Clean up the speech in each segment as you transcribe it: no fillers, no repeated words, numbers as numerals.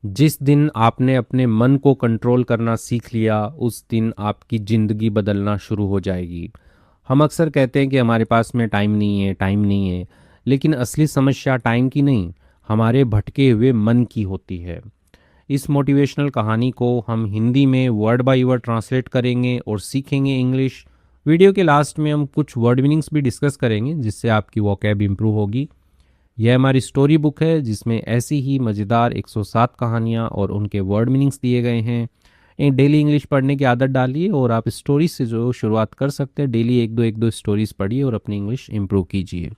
जिस दिन आपने अपने मन को कंट्रोल करना सीख लिया, उस दिन आपकी ज़िंदगी बदलना शुरू हो जाएगी। हम अक्सर कहते हैं कि हमारे पास में टाइम नहीं है, टाइम नहीं है, लेकिन असली समस्या टाइम की नहीं, हमारे भटके हुए मन की होती है। इस मोटिवेशनल कहानी को हम हिंदी में वर्ड बाय वर्ड ट्रांसलेट करेंगे और सीखेंगे इंग्लिश। वीडियो के लास्ट में हम कुछ वर्ड मीनिंग्स भी डिस्कस करेंगे, जिससे आपकी वोकैब इंप्रूव होगी। यह हमारी स्टोरी बुक है, जिसमें ऐसी ही मज़ेदार 107 कहानियाँ और उनके वर्ड मीनिंग्स दिए गए हैं। एक डेली इंग्लिश पढ़ने की आदत डालिए और आप स्टोरीज से जो शुरुआत कर सकते हैं। डेली एक दो स्टोरीज पढ़िए और अपनी इंग्लिश इम्प्रूव कीजिए।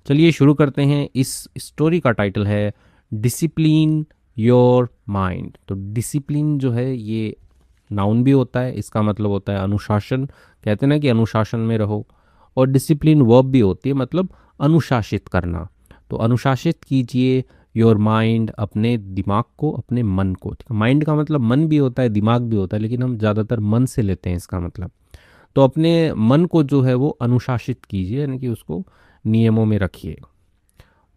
चलिए शुरू करते हैं। इस स्टोरी का टाइटल है डिसिप्लिन योर माइंड। तो डिसिप्लिन जो है ये नाउन भी होता है, इसका मतलब होता है अनुशासन। कहते हैं ना कि अनुशासन में रहो। और डिसिप्लिन वर्ब भी होती है, मतलब अनुशासित करना। तो अनुशासित कीजिए योर माइंड, अपने दिमाग को, अपने मन को। ठीक है, माइंड का मतलब मन भी होता है, दिमाग भी होता है, लेकिन हम ज़्यादातर मन से लेते हैं इसका मतलब। तो अपने मन को जो है वो अनुशासित कीजिए, यानी कि उसको नियमों में रखिए।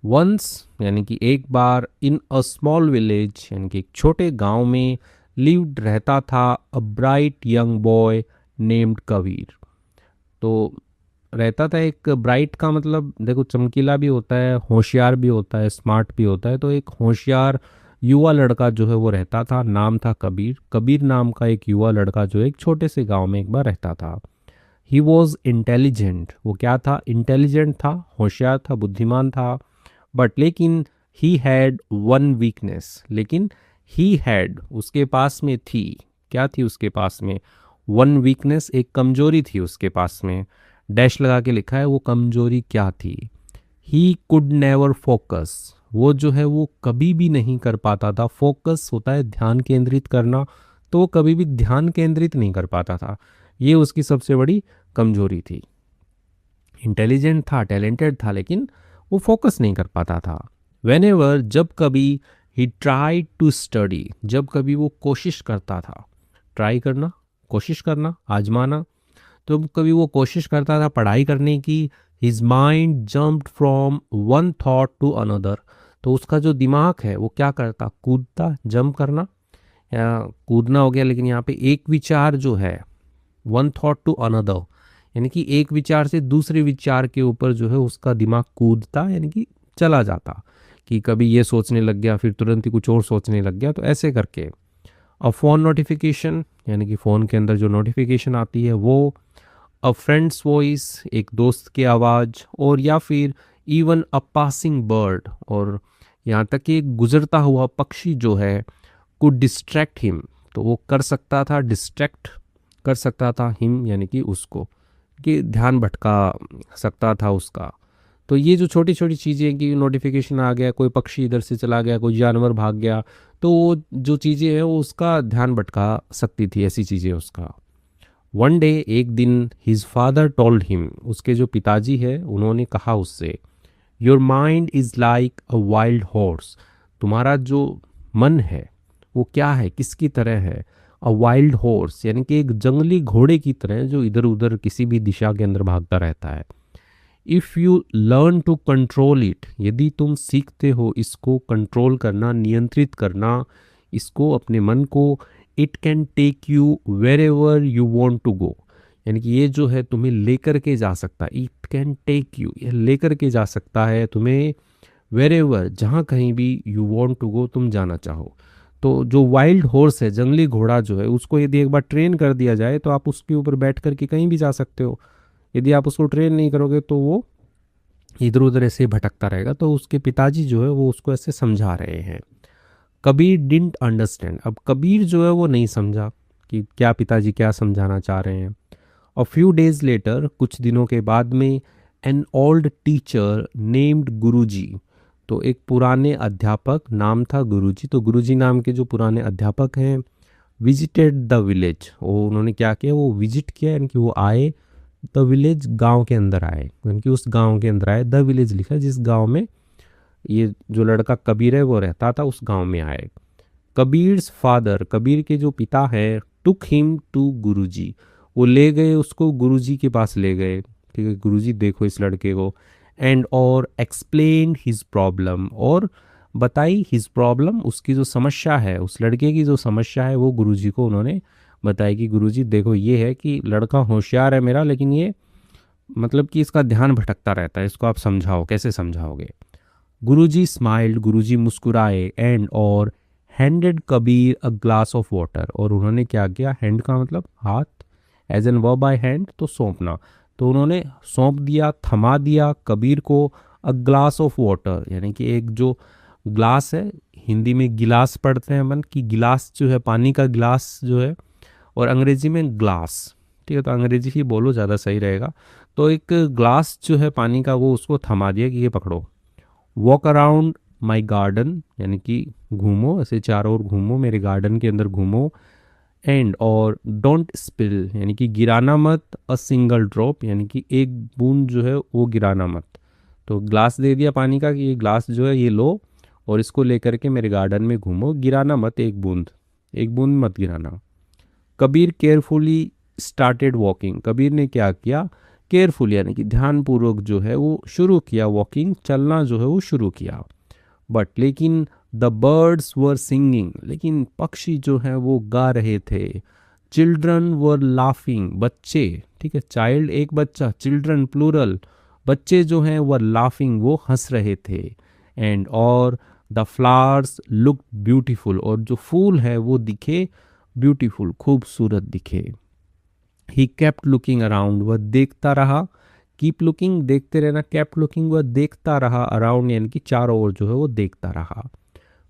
वंस यानी कि एक बार, इन अ स्मॉल विलेज यानी कि एक छोटे गांव में, लिव्ड रहता था a bright young boy named Kabir. तो रहता था एक ब्राइट का मतलब देखो चमकीला भी होता है, होशियार भी होता है, स्मार्ट भी होता है। तो एक होशियार युवा लड़का जो है वो रहता था, नाम था कबीर। कबीर नाम का एक युवा लड़का जो एक छोटे से गांव में एक बार रहता था। He was intelligent. वो क्या था? इंटेलिजेंट था, होशियार था, बुद्धिमान था। बट लेकिन ही हैड वन वीकनेस। लेकिन ही हैड, उसके पास में थी। क्या थी उसके पास में? वन वीकनेस, एक कमजोरी थी उसके पास में। डैश लगा के लिखा है। वो कमजोरी क्या थी? He could never focus. वो जो है वो कभी भी नहीं कर पाता था। फोकस होता है ध्यान केंद्रित करना, तो वो कभी भी ध्यान केंद्रित नहीं कर पाता था। ये उसकी सबसे बड़ी कमजोरी थी। इंटेलिजेंट था, टैलेंटेड था, लेकिन वो फोकस नहीं कर पाता था। वेन एवर, जब कभी, ही ट्राई टू स्टडी, जब कभी वो कोशिश करता था। ट्राई करना, कोशिश करना, आजमाना। तो कभी वो कोशिश करता था पढ़ाई करने की, his mind jumped from one thought to another. तो उसका जो दिमाग है वो क्या करता? कूदता, जंप करना या कूदना हो गया, लेकिन यहाँ पे एक विचार जो है, वन थॉट टू अनदर, यानी कि एक विचार से दूसरे विचार के ऊपर जो है उसका दिमाग कूदता, यानी कि चला जाता। कि कभी ये सोचने लग गया, फिर तुरंत ही कुछ और सोचने लग गया। तो ऐसे करके अ फ़ोन नोटिफिकेशन, यानी कि फ़ोन के अंदर जो नोटिफिकेशन आती है वो, अ फ्रेंड्स वॉइस, एक दोस्त की आवाज़, और या फिर इवन अ पासिंग बर्ड, और यहाँ तक कि एक गुजरता हुआ पक्षी जो है, कुड डिस्ट्रैक्ट हिम। तो वो कर सकता था, डिस्ट्रैक्ट कर सकता था हिम, यानी कि उसको, कि ध्यान भटका सकता था उसका। तो ये जो छोटी छोटी चीज़ें कि नोटिफिकेशन आ गया, कोई पक्षी इधर से चला गया, कोई जानवर भाग गया, तो वो जो चीज़ें हैं वो उसका ध्यान भटका सकती थी, ऐसी चीज़ें उसका। वन डे, एक दिन, हिज फादर टोल्ड हिम, उसके जो पिताजी है उन्होंने कहा उससे, your mind is like a wild horse. तुम्हारा जो मन है वो क्या है, किसकी तरह है? अ वाइल्ड हॉर्स, यानी कि एक जंगली घोड़े की तरह जो इधर उधर किसी भी दिशा के अंदर भागता रहता है। If you learn to control it, यदि तुम सीखते हो इसको कंट्रोल करना, नियंत्रित करना, इसको, अपने मन को, it can take you wherever you want to go. यानी कि ये जो है तुम्हें लेकर के जा सकता है। इट कैन टेक यू, ये लेकर के जा सकता है तुम्हें, वेर एवर, जहाँ कहीं भी, यू वॉन्ट टू गो, तुम जाना चाहो। तो जो वाइल्ड हॉर्स है, जंगली घोड़ा जो है, उसको यदि एक बार ट्रेन कर दिया जाए तो आप उसके ऊपर बैठ कर के कहीं भी जा सकते हो। यदि आप उसको ट्रेन नहीं करोगे तो वो इधर उधर ऐसे ही भटकता रहेगा। तो उसके पिताजी जो है वो उसको ऐसे समझा रहे हैं। Kabir didn't understand. अब कबीर जो है वो नहीं समझा कि क्या पिताजी क्या समझाना चाह रहे हैं। अ फ्यू डेज लेटर, कुछ दिनों के बाद में, एन ओल्ड टीचर नेम्ड गुरुजी। तो एक पुराने अध्यापक, नाम था गुरुजी। तो गुरुजी नाम के जो पुराने अध्यापक हैं, विजिटेड द विलेज। वो उन्होंने क्या किया? वो विजिट किया, यानी कि वो आए द विलेज, गांव के अंदर आए, यानी कि उस गांव के अंदर आए। द विलेज लिखा जिस गांव में ये जो लड़का कबीर है वो रहता था, उस गांव में आए। कबीर्स फादर, कबीर के जो पिता है, टुक हिम टू गुरुजी। वो ले गए उसको गुरुजी के पास ले गए। ठीक है, गुरुजी देखो इस लड़के को। एंड और एक्सप्लेन हिज प्रॉब्लम, और बताई हिज प्रॉब्लम, उसकी जो समस्या है, उस लड़के की जो समस्या है वो गुरुजी को उन्होंने बताई कि गुरुजी देखो ये है कि लड़का होशियार है मेरा, लेकिन ये मतलब कि इसका ध्यान भटकता रहता है, इसको आप समझाओ, कैसे समझाओगे। गुरुजी स्माइल्ड, गुरुजी मुस्कुराए एंड और handed Kabir a glass of water, और उन्होंने क्या किया, हैंड का मतलब हाथ, as an verb by hand तो सौंपना, तो उन्होंने सौंप दिया, थमा दिया कबीर को अ ग्लास ऑफ वाटर, यानी कि एक जो ग्लास है, हिंदी में गिलास पढ़ते हैं अपन कि गिलास जो है पानी का गिलास जो है, और अंग्रेजी में ग्लास, ठीक है, तो अंग्रेजी ही बोलो ज़्यादा सही रहेगा। तो एक ग्लास जो है पानी का वो उसको थमा दिया कि ये पकड़ो। वॉक अराउंड माई गार्डन, यानी कि घूमो, ऐसे चारों ओर घूमो, मेरे गार्डन के अंदर घूमो। एंड और डोंट स्पिल, यानी कि गिराना मत, अ सिंगल ड्रॉप, यानी कि एक बूंद जो है वो गिराना मत। तो ग्लास दे दिया पानी का कि ये ग्लास जो है ये लो और इसको लेकर के मेरे गार्डन में घूमो, गिराना मत एक बूंद मत गिराना। Kabir carefully started walking, Kabir ने क्या किया, केयरफुल यानी कि ध्यानपूर्वक जो है वो शुरू किया वॉकिंग, चलना जो है वो शुरू किया। बट लेकिन द बर्ड्स वर सिंगिंग, लेकिन पक्षी जो है वो गा रहे थे। चिल्ड्रन वर लाफिंग, बच्चे, ठीक है, चाइल्ड एक बच्चा, चिल्ड्रन प्लूरल, बच्चे जो हैं वर लाफिंग, वो हंस रहे थे। एंड और द फ्लावर्स लुक ब्यूटीफुल, और जो फूल है वो दिखे ब्यूटीफुल, खूबसूरत दिखे। ही केप्ट लुकिंग अराउंड, वह देखता रहा, कीप लुकिंग देखते रहना, केप्ट लुकिंग वह देखता रहा, अराउंड यानी कि चारों ओर जो है वो देखता रहा।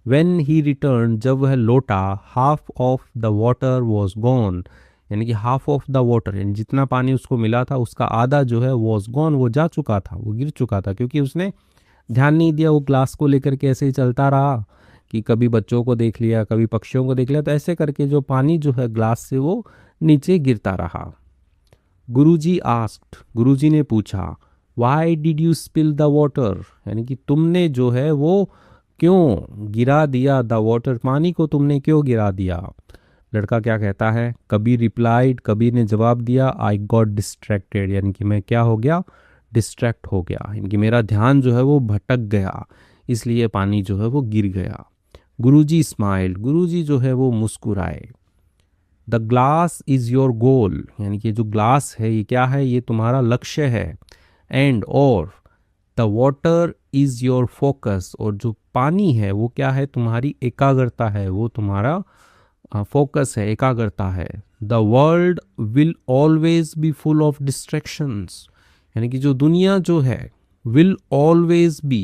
वेन ही रिटर्न, जब वह लौटा, half of the water was gone, यानी कि हाफ ऑफ द वाटर यानी जितना पानी उसको मिला था उसका आधा जो है वॉज गॉन, वो जा चुका था, वो गिर चुका था, क्योंकि उसने ध्यान नहीं दिया, वो ग्लास को लेकर के ऐसे ही चलता रहा कि कभी बच्चों को देख लिया, कभी पक्षियों को देख लिया, तो ऐसे करके जो पानी जो है ग्लास से वो नीचे गिरता रहा। गुरुजी आस्क्ड, गुरुजी ने पूछा, why did you spill the water, यानी कि तुमने जो है वो क्यों गिरा दिया, द वाटर पानी को तुमने क्यों गिरा दिया। लड़का क्या कहता है, कबीर रिप्लाइड, कबीर ने जवाब दिया, आई गॉट डिस्ट्रैक्टेड, यानी कि मैं क्या हो गया, डिस्ट्रैक्ट हो गया, यानी कि मेरा ध्यान जो है वो भटक गया, इसलिए पानी जो है वो गिर गया। गुरुजी स्माइल्ड, गुरुजी जो है वो मुस्कुराए। The glass is your goal, यानी कि जो ग्लास है ये क्या है, ये तुम्हारा लक्ष्य है। एंड और the water is your focus, और जो पानी है वो क्या है, तुम्हारी एकाग्रता है, वो तुम्हारा फोकस है, एकाग्रता है। The world will always be full of distractions, यानी कि जो दुनिया जो है, विल ऑलवेज बी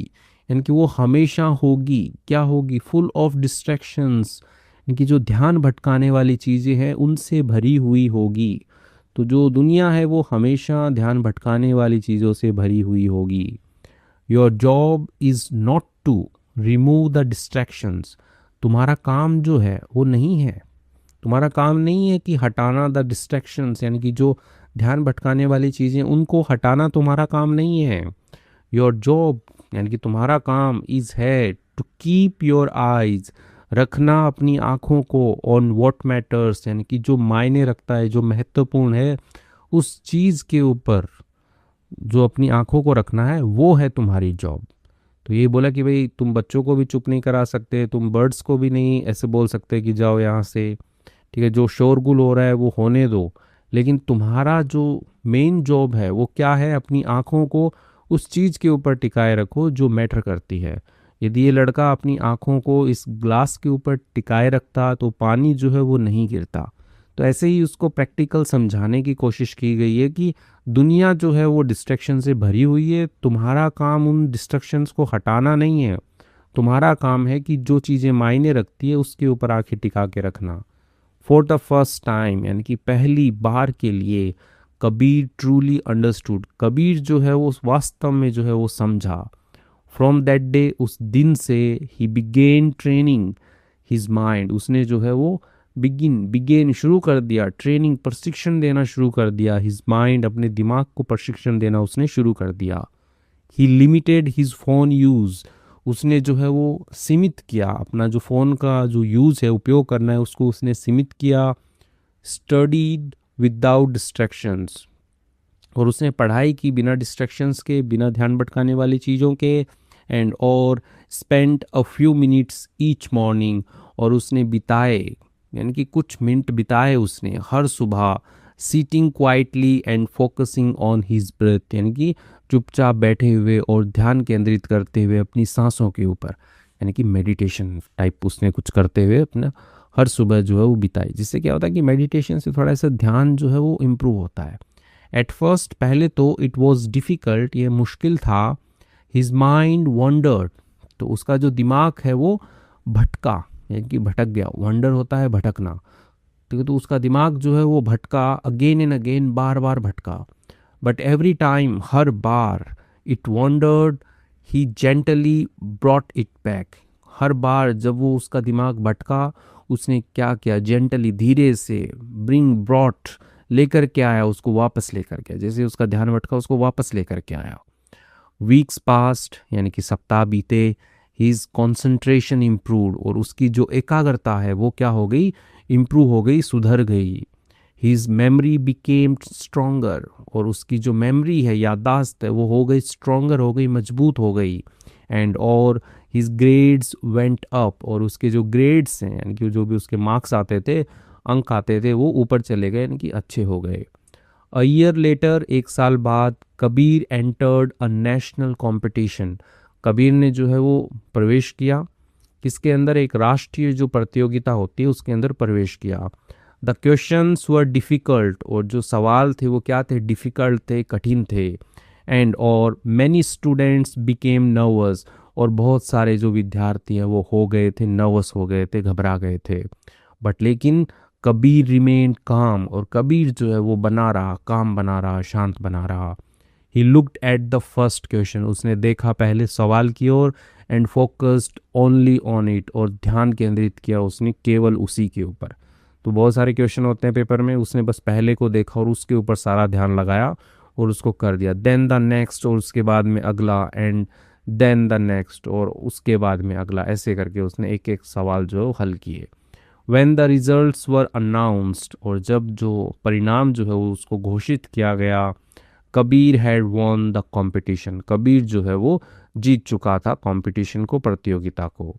यानी कि वो हमेशा होगी, क्या होगी, फुल ऑफ डिस्ट्रैक्शंस, यानी कि जो ध्यान भटकाने वाली चीज़ें हैं उनसे भरी हुई होगी। तो जो दुनिया है वो हमेशा ध्यान भटकाने वाली चीज़ों से भरी हुई होगी। Your job is not to remove the distractions, तुम्हारा काम जो है वो नहीं है, तुम्हारा काम नहीं है कि हटाना द डिस्ट्रैक्शंस, यानी कि जो ध्यान भटकाने वाली चीज़ें उनको हटाना तुम्हारा काम नहीं है। योर जॉब यानी कि तुम्हारा काम इज़ है टू कीप योर आइज, रखना अपनी आँखों को, ऑन व्हाट मैटर्स, यानी कि जो मायने रखता है, जो महत्वपूर्ण है, उस चीज़ के ऊपर जो अपनी आँखों को रखना है वो है तुम्हारी जॉब। तो ये बोला कि भाई तुम बच्चों को भी चुप नहीं करा सकते, तुम बर्ड्स को भी नहीं ऐसे बोल सकते कि जाओ यहाँ से, ठीक है, जो शोरगुल हो रहा है वो होने दो, लेकिन तुम्हारा जो मेन जॉब है वो क्या है, अपनी आँखों को उस चीज़ के ऊपर टिकाए रखो जो मैटर करती है। यदि ये लड़का अपनी आँखों को इस ग्लास के ऊपर टिकाए रखता तो पानी जो है वो नहीं गिरता। तो ऐसे ही उसको प्रैक्टिकल समझाने की कोशिश की गई है कि दुनिया जो है वो डिस्ट्रैक्शन से भरी हुई है, तुम्हारा काम उन डिस्ट्रैक्शंस को हटाना नहीं है, तुम्हारा काम है कि जो चीज़ें मायने रखती है उसके ऊपर आंखें टिका के रखना। फॉर द फर्स्ट टाइम यानी कि पहली बार के लिए, कबीर ट्रूली अंडरस्टूड, कबीर जो है वो वास्तव में जो है वो समझा। फ्रॉम दैट डे, उस दिन से, ही बिगेन ट्रेनिंग हिज माइंड, उसने जो है वो बिगेन शुरू कर दिया, ट्रेनिंग प्रशिक्षण देना शुरू कर दिया, हिज माइंड अपने दिमाग को प्रशिक्षण देना उसने शुरू कर दिया। ही लिमिटेड हिज फोन यूज़, उसने जो है वो सीमित किया, अपना जो फ़ोन का जो यूज़ है, उपयोग करना है, उसको उसने सीमित किया। स्टडीड विदाउट डिस्ट्रैक्शंस, और उसने पढ़ाई की बिना डिस्ट्रैक्शंस के, बिना ध्यान भटकाने वाली चीज़ों के। एंड और spend a few minutes each morning, और उसने बिताए यानी कि कुछ मिनट बिताए उसने हर सुबह sitting quietly and focusing on his breath, यानी कि चुपचाप बैठे हुए और ध्यान केंद्रित करते हुए अपनी सांसों के ऊपर, यानी कि मेडिटेशन टाइप उसने कुछ करते हुए अपना हर सुबह जो है वो बिताई। जिससे क्या होता है कि मेडिटेशन से थोड़ा सा ध्यान जो है वो इम्प्रूव होता है। एट फर्स्ट पहले तो इट वॉज डिफ़िकल्ट, ये मुश्किल था। हिज माइंड वंडर्ड, तो उसका जो दिमाग है वो भटका, यानी कि भटक गया। वंडर होता है भटकना, तो उसका दिमाग जो है वो भटका, अगेन एंड अगेन, बार बार भटका। बट एवरी टाइम, हर बार, it wandered, he gently brought it back. हर बार जब वो उसका दिमाग भटका, उसने क्या किया, जेंटली, धीरे से, ब्रॉट, लेकर के आया, उसको वापस लेकर के, जैसे उसका ध्यान भटका उसको वापस लेकर के आया। वीक्स पास्ट, यानी कि सप्ताह बीते। हिज कॉन्सेंट्रेशन इम्प्रूव्ड, और उसकी जो एकाग्रता है वो क्या हो गई, इम्प्रूव हो गई, सुधर गई। हिज मेमोरी बिकेम स्ट्रोंगर, और उसकी जो मेमोरी है, याददाश्त है, वो हो गई स्ट्रोंगर, हो गई मजबूत हो गई। एंड और हिज ग्रेड्स वेंट अप, और उसके जो ग्रेड्स हैं, यानी कि जो भी उसके मार्क्स आते थे, अंक आते थे, वो ऊपर चले गए, यानी कि अच्छे हो गए। अ ईयर लेटर, एक साल बाद, Kabir entered a national competition. Kabir ने जो है वो प्रवेश किया, किसके अंदर, एक राष्ट्रीय जो प्रतियोगिता होती है उसके अंदर प्रवेश किया। द क्वेश्चंस वर डिफ़िकल्ट, और जो सवाल थे वो क्या थे, डिफ़िकल्ट थे, कठिन थे। एंड और मैनी स्टूडेंट्स बिकेम नर्वस, और बहुत सारे जो विद्यार्थी हैं वो हो गए थे, नर्वस हो गए थे, घबरा गए थे। बट लेकिन कबीर रिमेन काम, और कबीर जो है वो बना रहा, काम बना रहा, शांत बना रहा। He looked at the first question, उसने देखा पहले सवाल की ओर, and focused only on it, और ध्यान केंद्रित किया उसने केवल उसी के ऊपर। तो बहुत सारे क्वेश्चन होते हैं पेपर में, उसने बस पहले को देखा और उसके ऊपर सारा ध्यान लगाया और उसको कर दिया। देन द नेक्स्ट, और उसके बाद में अगला, एंड देन द नेक्स्ट, और उसके बाद में अगला, ऐसे करके उसने एक एक सवाल जो है वो हल किए। When the results were announced, और जब जो परिणाम जो है वो उसको घोषित किया गया, Kabir had won the competition, Kabir जो है वो जीत चुका था कंपटीशन को, प्रतियोगिता को।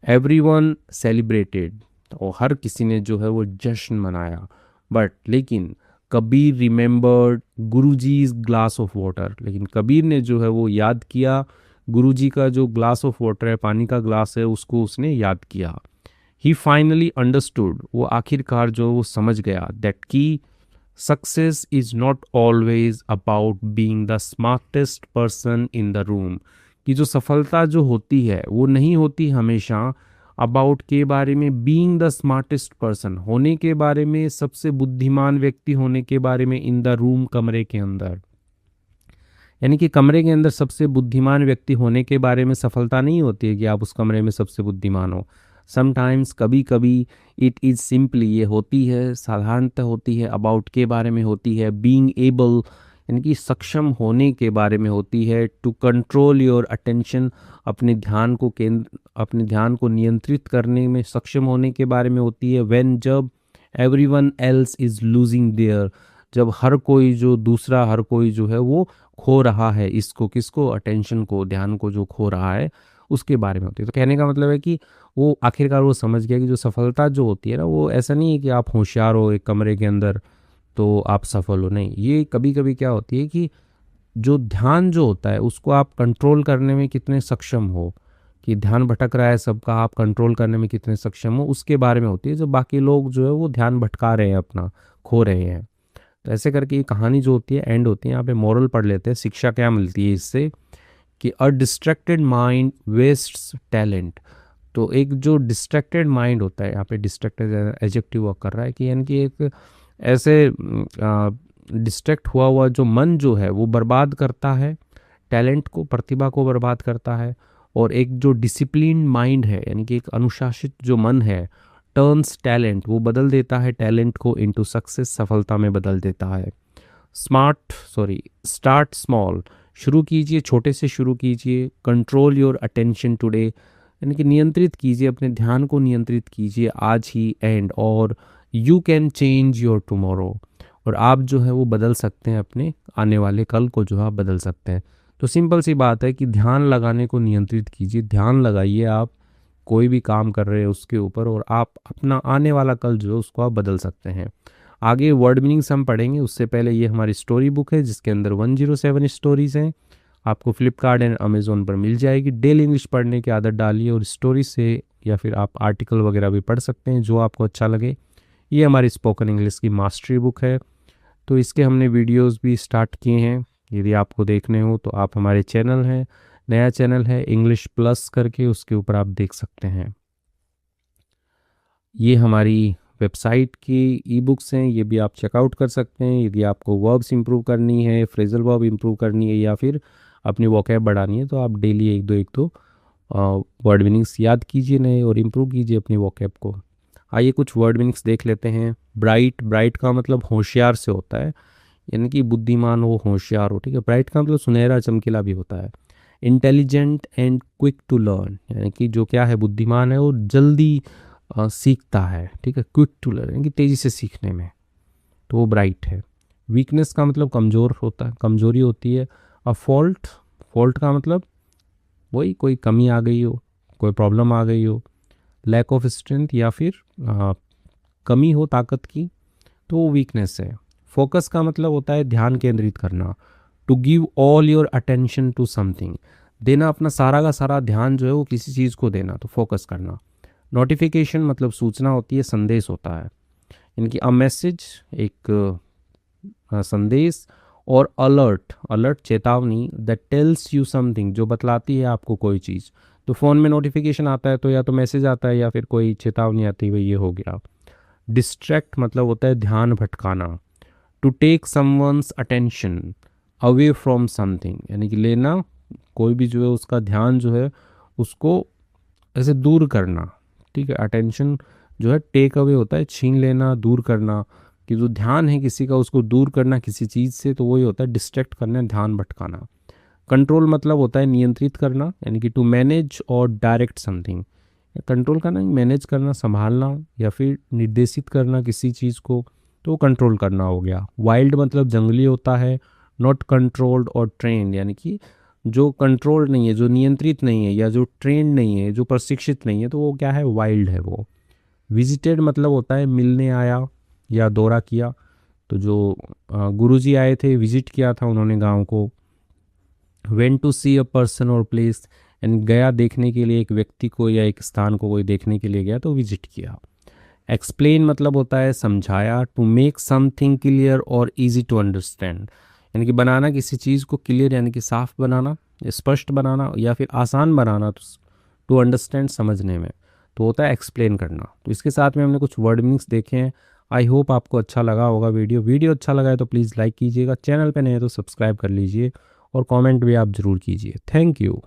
एवरीवन सेलिब्रेटेड, और हर किसी ने जो है वो जश्न मनाया। बट लेकिन Kabir remembered Guruji's glass of water, लेकिन कबीर ने जो है वो याद किया गुरुजी का जो ग्लास ऑफ वाटर है, पानी का ग्लास है, उसको उसने याद किया। ही फाइनली अंडरस्टूड, वो आखिरकार जो वो समझ गया, दैट की success is not always about being the smartest person in the room, कि जो सफलता जो होती है वो नहीं होती हमेशा अबाउट के बारे में, बीइंग द स्मार्टेस्ट पर्सन, होने के बारे में, सबसे बुद्धिमान व्यक्ति होने के बारे में, इन द रूम, कमरे के अंदर, यानी कि कमरे के अंदर सबसे बुद्धिमान व्यक्ति होने के बारे में सफलता नहीं होती है कि आप उस कमरे में सबसे बुद्धिमान हो। समटाइम्स, कभी कभी, इट इज़ सिंपली, ये होती है, साधारणतः होती है, अबाउट के बारे में होती है, बीइंग एबल, यानी कि सक्षम होने के बारे में होती है, टू कंट्रोल योर अटेंशन, अपने ध्यान को नियंत्रित करने में सक्षम होने के बारे में होती है। व्हेन, जब, everyone else is losing their, जब हर कोई जो दूसरा, हर कोई जो है वो खो रहा है इसको, किसको, अटेंशन को, ध्यान को जो खो रहा है, उसके बारे में होती है। तो कहने का मतलब है कि वो आखिरकार वो समझ गया कि जो सफलता जो होती है ना, वो ऐसा नहीं है कि आप होशियार हो एक कमरे के अंदर तो आप सफल हो, नहीं। ये कभी कभी क्या होती है कि जो ध्यान जो होता है उसको आप कंट्रोल करने में कितने सक्षम हो, कि ध्यान भटक रहा है सबका, आप कंट्रोल करने में कितने सक्षम हो, उसके बारे में होती है। जो बाकी लोग जो है वो ध्यान भटका रहे हैं, अपना खो रहे हैं। तो ऐसे करके ये कहानी जो होती है एंड होती है। यहाँ पे मॉरल पढ़ लेते हैं, शिक्षा क्या मिलती है इससे, कि अ डिस्ट्रैक्टेड माइंड वेस्ट्स टैलेंट। तो एक जो डिस्ट्रैक्टेड माइंड होता है, यहाँ पे डिस्ट्रैक्टेड एडजेक्टिव वर्क कर रहा है, कि यानी कि एक ऐसे डिस्ट्रैक्ट हुआ हुआ जो मन जो है वो बर्बाद करता है टैलेंट को, प्रतिभा को बर्बाद करता है। और एक जो डिसिप्लिन माइंड है, यानी कि एक अनुशासित जो मन है, टर्न्स टैलेंट, वो बदल देता है टैलेंट को इनटू सक्सेस, सफलता में बदल देता है। स्टार्ट स्मॉल, शुरू कीजिए, छोटे से शुरू कीजिए। कंट्रोल योर अटेंशन टुडे, यानी कि नियंत्रित कीजिए, अपने ध्यान को नियंत्रित कीजिए आज ही। एंड और you can change your tomorrow, और आप जो है वो बदल सकते हैं, अपने आने वाले कल को जो है आप बदल सकते हैं। तो सिंपल सी बात है कि ध्यान लगाने को नियंत्रित कीजिए, ध्यान लगाइए आप कोई भी काम कर रहे हैं उसके ऊपर, और आप अपना आने वाला कल जो है उसको आप बदल सकते हैं। आगे वर्ड मीनिंग्स हम पढ़ेंगे, उससे पहले ये हमारी स्टोरी बुक है जिसके अंदर 107 स्टोरीज़ हैं, आपको फ्लिपकार्ट एंड अमेज़ोन पर मिल जाएगी। डेली इंग्लिश पढ़ने की आदत डालिए और स्टोरी से या फिर आप आर्टिकल वगैरह भी पढ़ सकते हैं जो आपको अच्छा लगे। ये हमारी स्पोकन इंग्लिश की मास्टरी बुक है, तो इसके हमने वीडियोस भी स्टार्ट किए हैं, यदि आपको देखने हो तो आप हमारे चैनल है, नया चैनल है इंग्लिश प्लस करके, उसके ऊपर आप देख सकते हैं। ये हमारी वेबसाइट की ई बुक्स हैं, ये भी आप चेकआउट कर सकते हैं। यदि आपको वर्ब्स इंप्रूव करनी है, फ्रेजल वर्ब इंप्रूव करनी है, या फिर अपनी वोकैब बढ़ानी है, तो आप डेली एक दो वर्ड मीनिंग्स याद कीजिए नए और इम्प्रूव कीजिए अपनी वोकैब को। आइए कुछ वर्ड मीनिंग्स देख लेते हैं। ब्राइट, ब्राइट का मतलब होशियार से होता है, यानी कि बुद्धिमान हो, होशियार हो, ठीक है। ब्राइट का मतलब सुनहरा चमकीला भी होता है। Intelligent and quick to learn, यानी कि जो क्या है, बुद्धिमान है और जल्दी सीखता है, ठीक है। क्विक टू लर्न यानी कि तेज़ी से सीखने में, तो वो ब्राइट है। वीकनेस का मतलब कमज़ोर होता है, कमज़ोरी होती है। अ फॉल्ट, फॉल्ट का मतलब वही कोई कमी आ गई हो, कोई प्रॉब्लम आ गई हो। लैक ऑफ स्ट्रेंथ या फिर कमी हो ताकत की, तो वो वीकनेस है। फोकस का मतलब होता है ध्यान केंद्रित करना। To give all your attention to something, देना अपना सारा का सारा ध्यान जो है वो किसी चीज़ को देना, तो फोकस करना। नोटिफिकेशन मतलब सूचना होती है, संदेश होता है, इनकी अ मैसेज एक संदेश। और अलर्ट, अलर्ट चेतावनी, दैट टेल्स यू समथिंग जो बतलाती है आपको कोई चीज़। तो फ़ोन में नोटिफिकेशन आता है तो या तो मैसेज आता है या फिर कोई चेतावनी आती है, वही ये हो गया। डिस्ट्रैक्ट मतलब होता है ध्यान भटकाना। To take someone's attention away from something, यानी कि लेना कोई भी जो है उसका ध्यान जो है उसको ऐसे दूर करना, ठीक है। अटेंशन जो है टेक अवे होता है छीन लेना, दूर करना, कि जो ध्यान है किसी का उसको दूर करना किसी चीज़ से, तो वही होता है डिस्ट्रैक्ट करना, ध्यान भटकाना। कंट्रोल मतलब होता है नियंत्रित करना, यानी कि टू मैनेज और डायरेक्ट समथिंग, कंट्रोल करना, मैनेज करना, संभालना या फिर निर्देशित करना किसी चीज़ को, तो कंट्रोल करना हो गया। वाइल्ड मतलब जंगली होता है। नॉट कंट्रोल्ड और ट्रेंड, यानी कि जो कंट्रोल नहीं है, जो नियंत्रित नहीं है, या जो ट्रेंड नहीं है, जो प्रशिक्षित नहीं है, तो वो क्या है, वाइल्ड है वो। विजिटेड मतलब होता है मिलने आया या दौरा किया, तो जो गुरुजी आए थे, विजिट किया था उन्होंने गांव को। Went to see a person और प्लेस, यानी गया देखने के लिए एक व्यक्ति को या एक स्थान को कोई देखने के लिए गया तो विजिट किया। एक्सप्लेन मतलब होता है समझाया। टू मेक समथिंग क्लियर और इजी टू अंडरस्टैंड, यानी कि बनाना किसी चीज़ को क्लियर यानी कि साफ बनाना, स्पष्ट बनाना या फिर आसान बनाना, टू अंडरस्टैंड समझने में, तो होता है एक्सप्लेन करना। तो इसके साथ में हमने कुछ वर्ड मीनिंग्स देखे हैं। आई होप आपको अच्छा लगा होगा वीडियो अच्छा लगा है तो प्लीज़ लाइक कीजिएगा, चैनल पे नए हैं तो सब्सक्राइब कर लीजिए और कमेंट भी आप ज़रूर कीजिए। Thank you.